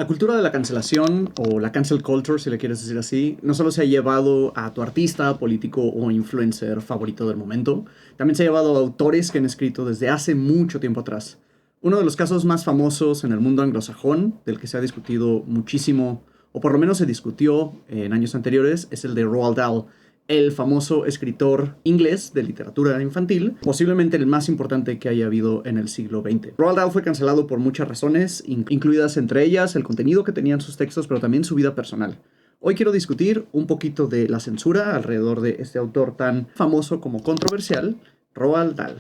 La cultura de la cancelación, o la cancel culture, si le quieres decir así, no solo se ha llevado a tu artista, político o influencer favorito del momento, también se ha llevado a autores que han escrito desde hace mucho tiempo atrás. Uno de los casos más famosos en el mundo anglosajón, del que se ha discutido muchísimo, o por lo menos se discutió en años anteriores, es el de Roald Dahl, el famoso escritor inglés de literatura infantil, posiblemente el más importante que haya habido en el siglo XX. Roald Dahl fue cancelado por muchas razones, incluidas entre ellas el contenido que tenían sus textos, pero también su vida personal. Hoy quiero discutir un poquito de la censura alrededor de este autor tan famoso como controversial, Roald Dahl.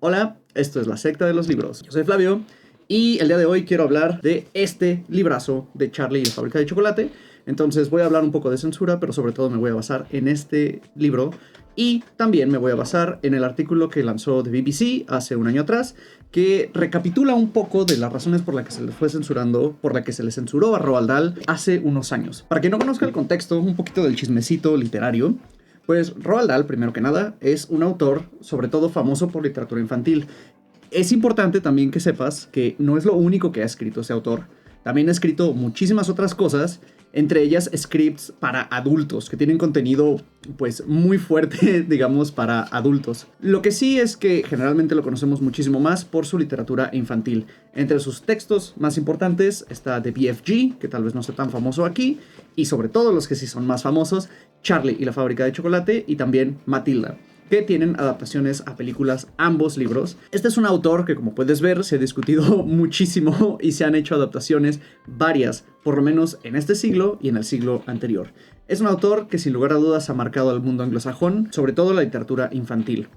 Hola, esto es La Secta de los Libros. Yo soy Flavio. Y el día de hoy quiero hablar de este librazo de Charlie y la fábrica de chocolate. Entonces voy a hablar un poco de censura, pero sobre todo me voy a basar en este libro. Y también me voy a basar en el artículo que lanzó The BBC hace un año atrás, que recapitula un poco de las razones por las que se le fue censurando, por la que se le censuró a Roald Dahl hace unos años. Para quien no conozca el contexto, un poquito del chismecito literario, pues Roald Dahl, primero que nada, es un autor sobre todo famoso por literatura infantil. Es importante también que sepas que no es lo único que ha escrito ese autor. También ha escrito muchísimas otras cosas, entre ellas scripts para adultos, que tienen contenido pues muy fuerte, digamos, para adultos. Lo que sí es que generalmente lo conocemos muchísimo más por su literatura infantil. Entre sus textos más importantes está The BFG, que tal vez no sea tan famoso aquí, y sobre todo los que sí son más famosos, Charlie y la fábrica de chocolate y también Matilda, que tienen adaptaciones a películas, ambos libros. Este es un autor que, como puedes ver, se ha discutido muchísimo y se han hecho adaptaciones varias, por lo menos en este siglo y en el siglo anterior. Es un autor que sin lugar a dudas ha marcado al mundo anglosajón, sobre todo la literatura infantil.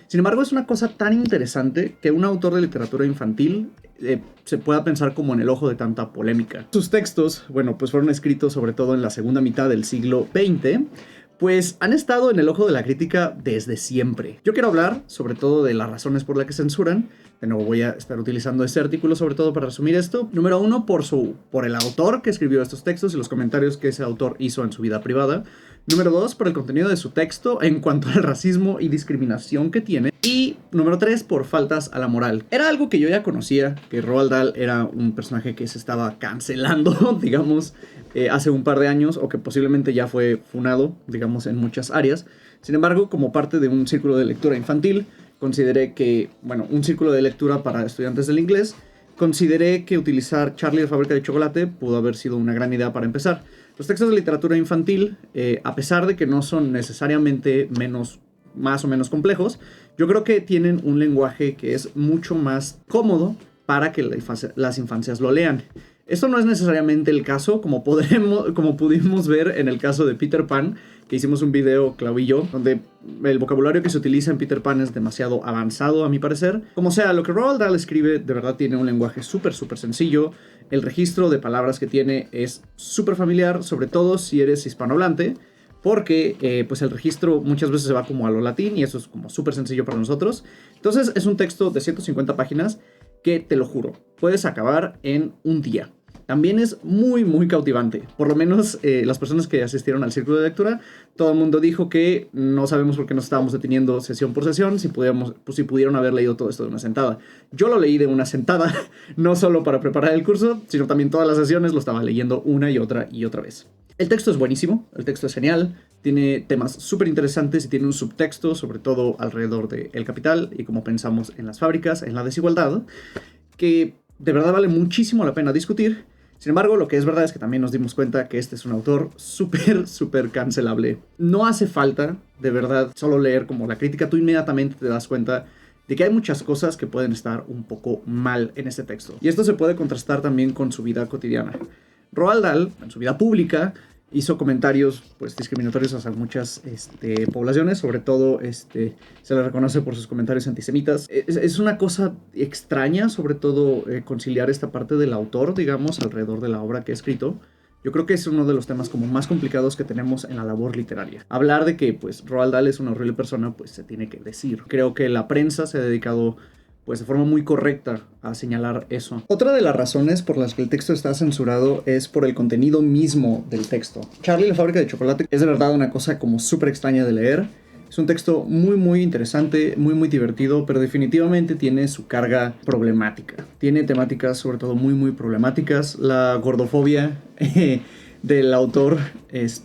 Sin embargo, es una cosa tan interesante que un autor de literatura infantil se pueda pensar como en el ojo de tanta polémica. Sus textos, bueno, pues fueron escritos sobre todo en la segunda mitad del siglo XX, pues han estado en el ojo de la crítica desde siempre. Yo quiero hablar sobre todo de las razones por las que censuran. De nuevo voy a estar utilizando este artículo sobre todo para resumir esto. Número uno, por el autor que escribió estos textos y los comentarios que ese autor hizo en su vida privada. Número dos, por el contenido de su texto en cuanto al racismo y discriminación que tiene. Y número 3, por faltas a la moral. Era algo que yo ya conocía, que Roald Dahl era un personaje que se estaba cancelando, digamos, hace un par de años, o que posiblemente ya fue funado, digamos, en muchas áreas. Sin embargo, como parte de un círculo de lectura infantil, consideré que, bueno, un círculo de lectura para estudiantes del inglés, consideré que utilizar Charlie y la fábrica de chocolate pudo haber sido una gran idea para empezar. Los textos de literatura infantil, a pesar de que no son necesariamente más o menos complejos, yo creo que tienen un lenguaje que es mucho más cómodo para que las infancias lo lean. Esto no es necesariamente el caso, como pudimos ver en el caso de Peter Pan, que hicimos un video, Clau y yo, donde el vocabulario que se utiliza en Peter Pan es demasiado avanzado, a mi parecer. Como sea, lo que Roald Dahl escribe de verdad tiene un lenguaje súper sencillo. El registro de palabras que tiene es súper familiar, sobre todo si eres hispanohablante, porque pues el registro muchas veces se va como a lo latín y eso es como súper sencillo para nosotros. Entonces es un texto de 150 páginas que, te lo juro, puedes acabar en un día. También es muy cautivante. Por lo menos las personas que asistieron al círculo de lectura, todo el mundo dijo que no sabemos por qué nos estábamos deteniendo sesión por sesión, si pudieron haber leído todo esto de una sentada. Yo lo leí de una sentada, no solo para preparar el curso, sino también todas las sesiones lo estaba leyendo una y otra vez. El texto es buenísimo, el texto es genial, tiene temas súper interesantes y tiene un subtexto, sobre todo alrededor del capital y cómo pensamos en las fábricas, en la desigualdad, que de verdad vale muchísimo la pena discutir. Sin embargo, lo que es verdad es que también nos dimos cuenta que este es un autor súper cancelable. No hace falta, de verdad, solo leer como la crítica, tú inmediatamente te das cuenta de que hay muchas cosas que pueden estar un poco mal en este texto. Y esto se puede contrastar también con su vida cotidiana. Roald Dahl, en su vida pública, hizo comentarios pues discriminatorios hacia muchas poblaciones, sobre todo se le reconoce por sus comentarios antisemitas. Es una cosa extraña, sobre todo conciliar esta parte del autor, digamos, alrededor de la obra que ha escrito. Yo creo que es uno de los temas como más complicados que tenemos en la labor literaria. Hablar de que pues Roald Dahl es una horrible persona, pues se tiene que decir. Creo que la prensa se ha dedicado pues de forma muy correcta a señalar eso. Otra de las razones por las que el texto está censurado es por el contenido mismo del texto. Charlie y la fábrica de chocolate es de verdad una cosa como súper extraña de leer. Es un texto muy, muy interesante, muy, muy divertido, pero definitivamente tiene su carga problemática. Tiene temáticas, sobre todo, muy, muy problemáticas. La gordofobia del autor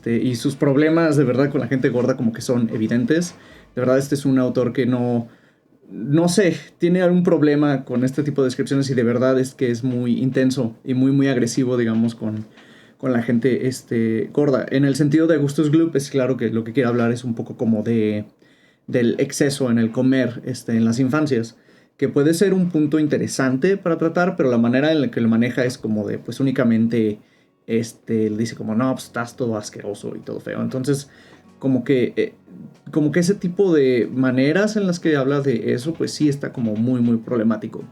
y sus problemas, de verdad, con la gente gorda como que son evidentes. De verdad, este es un autor que no sé, tiene algún problema con este tipo de descripciones y de verdad es que es muy intenso y muy, muy agresivo, digamos, con la gente gorda. En el sentido de Augustus Gloop, es claro que lo que quiere hablar es un poco como del exceso en el comer en las infancias, que puede ser un punto interesante para tratar, pero la manera en la que lo maneja es como de, pues únicamente, le dice como, no, pues estás todo asqueroso y todo feo. Entonces, como que ese tipo de maneras en las que habla de eso, pues sí está como muy, muy problemático.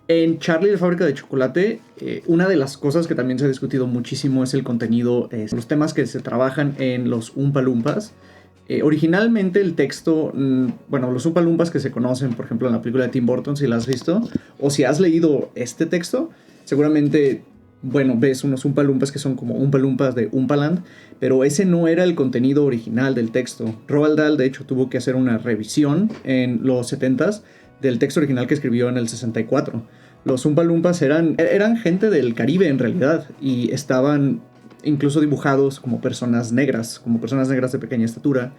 En Charlie la fábrica de chocolate, una de las cosas que también se ha discutido muchísimo es el contenido, los temas que se trabajan en los Oompa Loompas. Originalmente el texto, bueno, los Oompa Loompas que se conocen, por ejemplo, en la película de Tim Burton, si la has visto, o si has leído este texto, seguramente, bueno, ves unos Oompa Loompas que son como Oompa Loompas de Oompaland, pero ese no era el contenido original del texto. Roald Dahl, de hecho, tuvo que hacer una revisión en los 70s del texto original que escribió en el 64. Los Oompa Loompas eran gente del Caribe en realidad y estaban incluso dibujados como personas negras de pequeña estatura.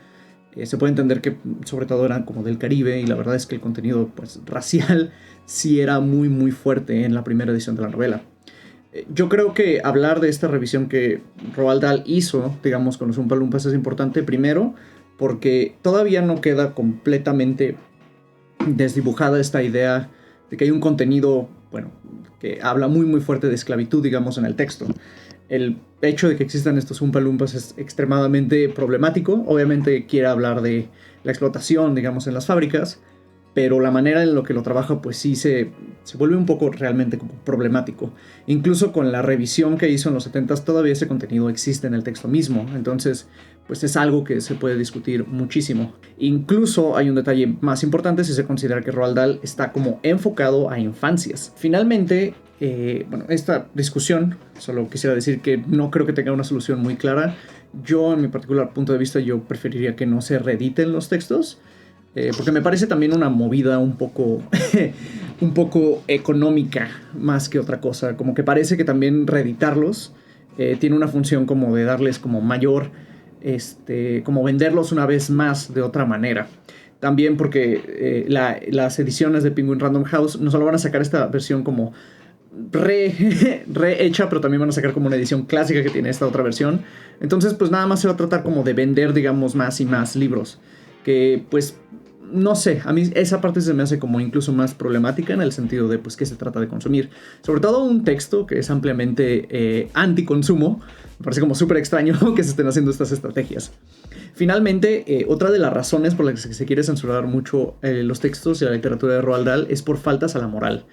Se puede entender que sobre todo eran como del Caribe y la verdad es que el contenido pues racial sí era muy muy fuerte en la primera edición de la novela. Yo creo que hablar de esta revisión que Roald Dahl hizo, digamos, con los Oompa Loompas es importante, primero, porque todavía no queda completamente desdibujada esta idea de que hay un contenido, bueno, que habla muy muy fuerte de esclavitud, digamos, en el texto. El hecho de que existan estos Oompa Loompas es extremadamente problemático. Obviamente quiere hablar de la explotación, digamos, en las fábricas, pero la manera en la que lo trabaja pues sí se vuelve un poco realmente como problemático. Incluso con la revisión que hizo en los 70s todavía ese contenido existe en el texto mismo, entonces pues es algo que se puede discutir muchísimo. Incluso hay un detalle más importante si se considera que Roald Dahl está como enfocado a infancias. Finalmente, bueno, esta discusión, solo quisiera decir que no creo que tenga una solución muy clara. Yo, en mi particular punto de vista, yo preferiría que no se reediten los textos, porque me parece también una movida un poco económica más que otra cosa. Como que parece que también reeditarlos tiene una función como de darles como mayor, como venderlos una vez más de otra manera. También porque las ediciones de Penguin Random House no solo van a sacar esta versión como rehecha, pero también van a sacar como una edición clásica que tiene esta otra versión. Entonces pues nada más se va a tratar como de vender, digamos, más y más libros. Que pues no sé, a mí esa parte se me hace como incluso más problemática en el sentido de pues qué se trata de consumir. Sobre todo un texto que es ampliamente anticonsumo. Me parece como súper extraño que se estén haciendo estas estrategias. Finalmente, otra de las razones por las que se quiere censurar mucho los textos y la literatura de Roald Dahl es por faltas a la moral.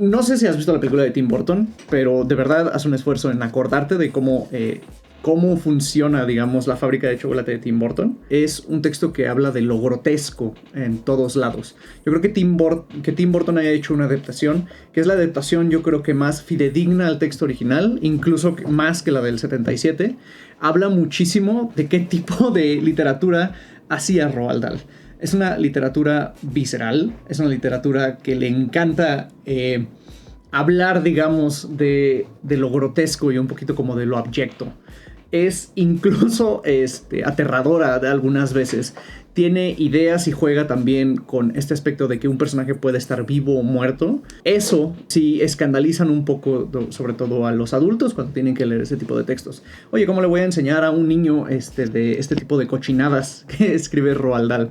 No sé si has visto la película de Tim Burton, pero de verdad haz un esfuerzo en acordarte de cómo funciona, digamos, la fábrica de chocolate de Tim Burton. Es un texto que habla de lo grotesco en todos lados. Yo creo que Tim Burton haya hecho una adaptación, que es la adaptación yo creo que más fidedigna al texto original, incluso más que la del 77. Habla muchísimo de qué tipo de literatura hacía Roald Dahl. Es una literatura visceral, es una literatura que le encanta hablar, digamos, de lo grotesco y un poquito como de lo abyecto. Es incluso aterradora de algunas veces. Tiene ideas y juega también con este aspecto de que un personaje puede estar vivo o muerto. Eso sí escandalizan un poco, sobre todo a los adultos cuando tienen que leer ese tipo de textos. Oye, ¿cómo le voy a enseñar a un niño de este tipo de cochinadas que escribe Roald Dahl?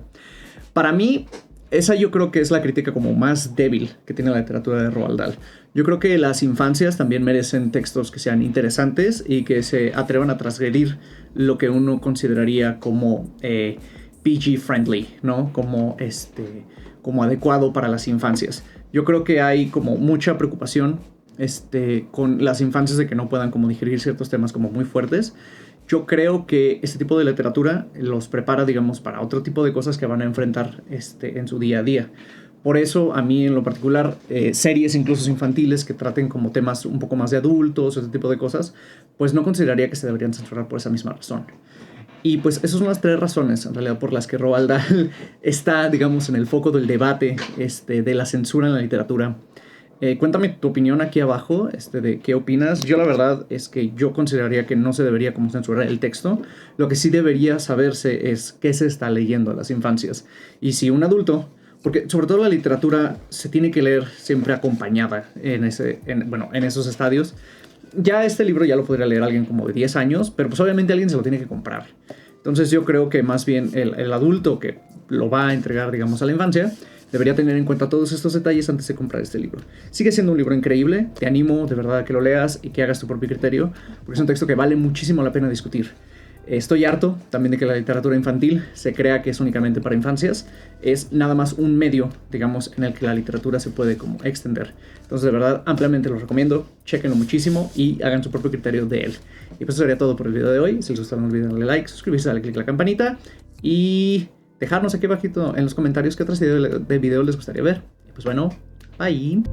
Para mí, esa yo creo que es la crítica como más débil que tiene la literatura de Roald Dahl. Yo creo que las infancias también merecen textos que sean interesantes y que se atrevan a transgredir lo que uno consideraría como PG friendly, ¿no? Como adecuado para las infancias. Yo creo que hay como mucha preocupación con las infancias de que no puedan como digerir ciertos temas como muy fuertes. Yo creo que este tipo de literatura los prepara, digamos, para otro tipo de cosas que van a enfrentar en su día a día. Por eso, a mí en lo particular, series incluso infantiles que traten como temas un poco más de adultos, ese tipo de cosas, pues no consideraría que se deberían censurar por esa misma razón. Y pues esas son las 3 razones, en realidad, por las que Roald Dahl está, digamos, en el foco del debate de la censura en la literatura. Cuéntame tu opinión aquí abajo, de qué opinas. Yo la verdad es que yo consideraría que no se debería como censurar el texto. Lo que sí debería saberse es qué se está leyendo a las infancias. Y si un adulto, porque sobre todo la literatura se tiene que leer siempre acompañada en esos estadios. Ya este libro ya lo podría leer alguien como de 10 años, pero pues obviamente alguien se lo tiene que comprar. Entonces yo creo que más bien el adulto que lo va a entregar, digamos, a la infancia, debería tener en cuenta todos estos detalles antes de comprar este libro. Sigue siendo un libro increíble, te animo de verdad a que lo leas y que hagas tu propio criterio, porque es un texto que vale muchísimo la pena discutir. Estoy harto también de que la literatura infantil se crea que es únicamente para infancias. Es nada más un medio, digamos, en el que la literatura se puede como extender. Entonces, de verdad, ampliamente lo recomiendo. Chéquenlo muchísimo y hagan su propio criterio de él. Y pues eso sería todo por el video de hoy. Si les gustó, no olviden darle like, suscribirse, darle click a la campanita y dejarnos aquí abajito en los comentarios qué otras ideas de video les gustaría ver. Y pues bueno, bye.